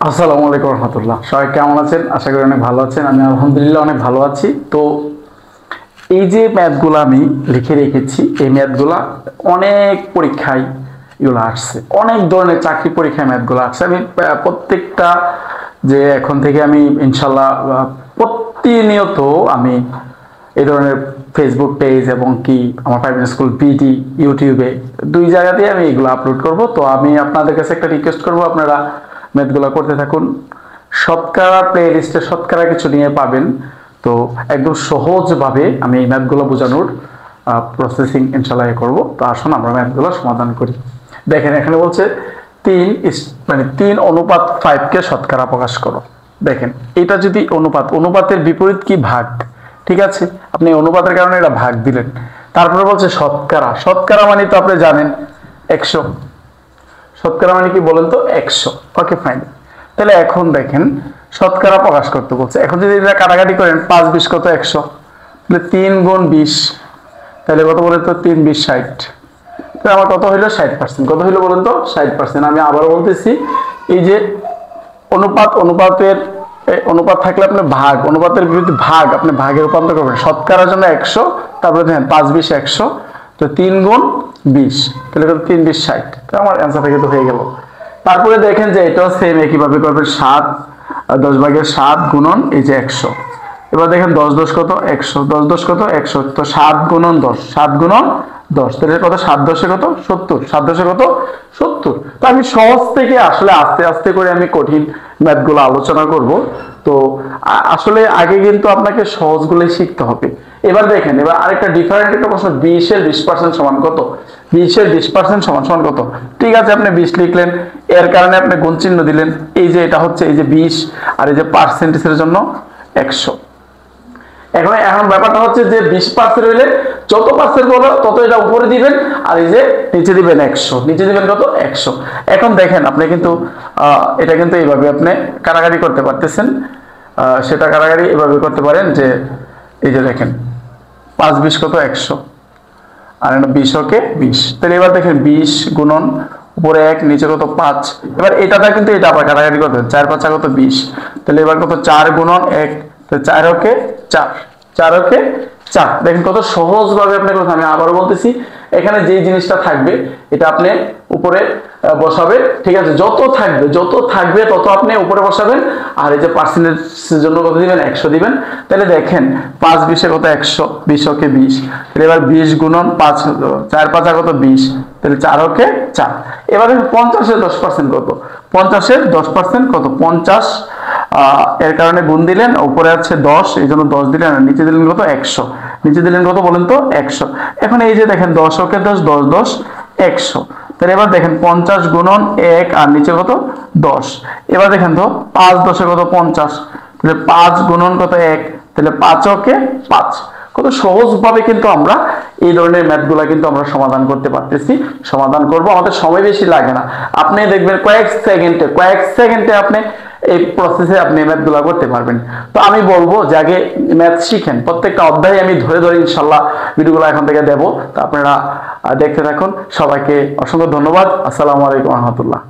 আসসালামু আলাইকুম রহমতুল্লাহ। সবাই কেমন আছেন? আশা করি অনেক ভালো আছেন। আমি আলহামদুলিল্লাহ অনেক ভালো আছি। তো এই যে ম্যাথগুলো আমি লিখে রেখেছি, এই ম্যাথগুলা অনেক পরীক্ষায় এগুলো আসছে, অনেক ধরনের চাকরি পরীক্ষায় ম্যাথগুলো আসছে। আমি প্রত্যেকটা যে এখন থেকে আমি ইনশাল্লাহ প্রতিনিয়ত আমি এই ধরনের ফেসবুক পেজ এবং কি আমার প্রাইভেট স্কুল বিডি ইউটিউবে দুই জায়গাতেই আমি এগুলো আপলোড করব। তো আমি আপনাদের কাছে একটা রিকোয়েস্ট করব, আপনারা ম্যাথগুলো করতে থাকুন। শতকরা প্লে লিস্টে শতকরা কিছু নিয়ে পাবেন। তো একদম সহজভাবে আমি এই ম্যাথগুলো বোঝানোর প্রসেসিং ইনশাল্লাহ করব। তো আসুন আমরা ম্যাথগুলো সমাধান করি। দেখেন এখানে বলছে 3:5 কে শতকরা প্রকাশ করো। দেখেন এটা যদি অনুপাতের বিপরীত কি ভাগ, ঠিক আছে, আপনি অনুপাতের কারণে এটা ভাগ দিলেন। তারপরে বলছে শতকরা, শতকরা মানে তো আপনি জানেন 100। শতকরা মানে কি বলেন তো? 100। Okay fine. তাহলে এখন দেখেন শতকরা প্রকাশ করতে বলছে। এখন যদি এটা কাটাকাটি করেন 5 20 কত 100, তাহলে 3 গুণ 20, তাহলে কত বলেন তো? 3 20 60। তাহলে আমার কত হইলো? 60%। কত হইলো বলেন তো? 60%। আমি আবারও বলতেছি, এই যে অনুপাত থাকলে আপনি ভাগ, অনুপাতের বিরুদ্ধে ভাগ আপনি ভাগে রূপান্তর করবেন। শতকরার জন্য 100, তারপরে দেখেন 5 20 100, তো 3 গুণ 20, তাহলে 3 20 60। তো আমার অ্যান্সারটা কিন্তু হয়ে গেল। তারপরে দেখেন যে এটাও সেম একইভাবে করবেন, 7 10/7 গুণন এই যে 100। এবার দেখেন 10 10 কত? 100, 10 10 কত? 100, তো 7 গুণন 10, 7 গুণন 10, তাহলে কত? 7 10 কত? 70, 7 10 কত? 70। তো আমি সহজ থেকে আসলে আস্তে আস্তে করে আমি কঠিন ম্যাথগুলো আলোচনা করব। তো আসলে আগে কিন্তু আপনাকে সহজগুলোই শিখতে হবে। এবার দেখেন, এবার আরেকটা ডিফারেন্ট একটা প্রশ্ন, 20 এর 20% সমান কত? 20 এর 20% সমান সমান কত? ঠিক আছে, আপনি 20 লিখলেন, এর কারণে আপনি গুণ চিহ্ন দিলেন। এই যে এটা হচ্ছে এই যে 20, আর এই যে পার্সেন্টেজের জন্য 100। এখন ব্যাপারটা হচ্ছে যে 20% হইলে যত পার্সেন্ট বলো তত এটা উপরে দিবেন, আর এই যে নিচে দিবেন 100, নিচে দিবেন কত? 100। এখন দেখেন আপনি কিন্তু এটা কিন্তু এইভাবে আপনি কাটাকাটি করতে পারতেছেন। সেটা কাটাকাটি এভাবে করতে পারেন যে এই যে দেখেন 5 20 কত? 100, আর 20 ওকে 20। তাহলে এবার দেখেন 20 গুণন উপরে 1 নিচে কত? 5। এবার এটাটা কিন্তু এটা আবার কাটাকাটি করতে হবে, 4 5 কত? 20। তাহলে এবার কত? 4 গুণন 1, তো 4 ওকে 4, 4 ওকে 4। দেখেন কত সহজ ভাবে আপনি করতে। আমি আবারও বলতেছি, এখানে যে জিনিসটা থাকবে এটা আপনি উপরে বসাবে, ঠিক আছে? যত থাকবে তত আপনি উপরে বসাবেন, আর এই যে পার্সেন্টেজের জন্য কত দিবেন? 100 দিবেন। তাহলে দেখেন 5 20 কত? 100, 20 ওকে 20। তাহলে এবার 20 গুণন 5, 4 5 কত? 20, তাহলে 4 ওকে 4। এবার দেখেন 50 এর 10% কত? 50 এর 10% কত? 50, এর কারণে গুণ দিলেন, উপরে আছে 10, এই জন্য 10 দিলেন, আর নিচে দিলেন কত? 100, নিচে দিলেন কত বলেন তো? 100। এখন এই যে দেখেন 10 ওকে 10, 10 10 100। তাহলে এবার দেখেন 50 গুণন 1, আর নিচে কত? 10। এবার দেখেন তো 5 10 কত? 50, তাহলে 5 গুণন কত? 1, তাহলে 5 ওকে 5। কত সহজভাবে কিন্তু আমরা এই ধরনের ম্যাথগুলা কিন্তু আমরা সমাধান করতে পারতেছি, সমাধান করব। আমাদের সময় বেশি লাগে না, আপনি দেখবেন কয়েক সেকেন্ডে আপনি এই প্রসেসে আপনি ম্যাথগুলা করতে পারবেন। তো আমি বলবো যে আগে ম্যাথ শিখেন। প্রত্যেকটা অধ্যায়ে আমি ধরে ধরে ইনশাল্লাহ ভিডিওগুলো এখন থেকে দেবো। তো আপনারা দেখতে থাকুন। সবাইকে অসংখ্য ধন্যবাদ। আসসালামু আলাইকুম রহমতুল্লাহ।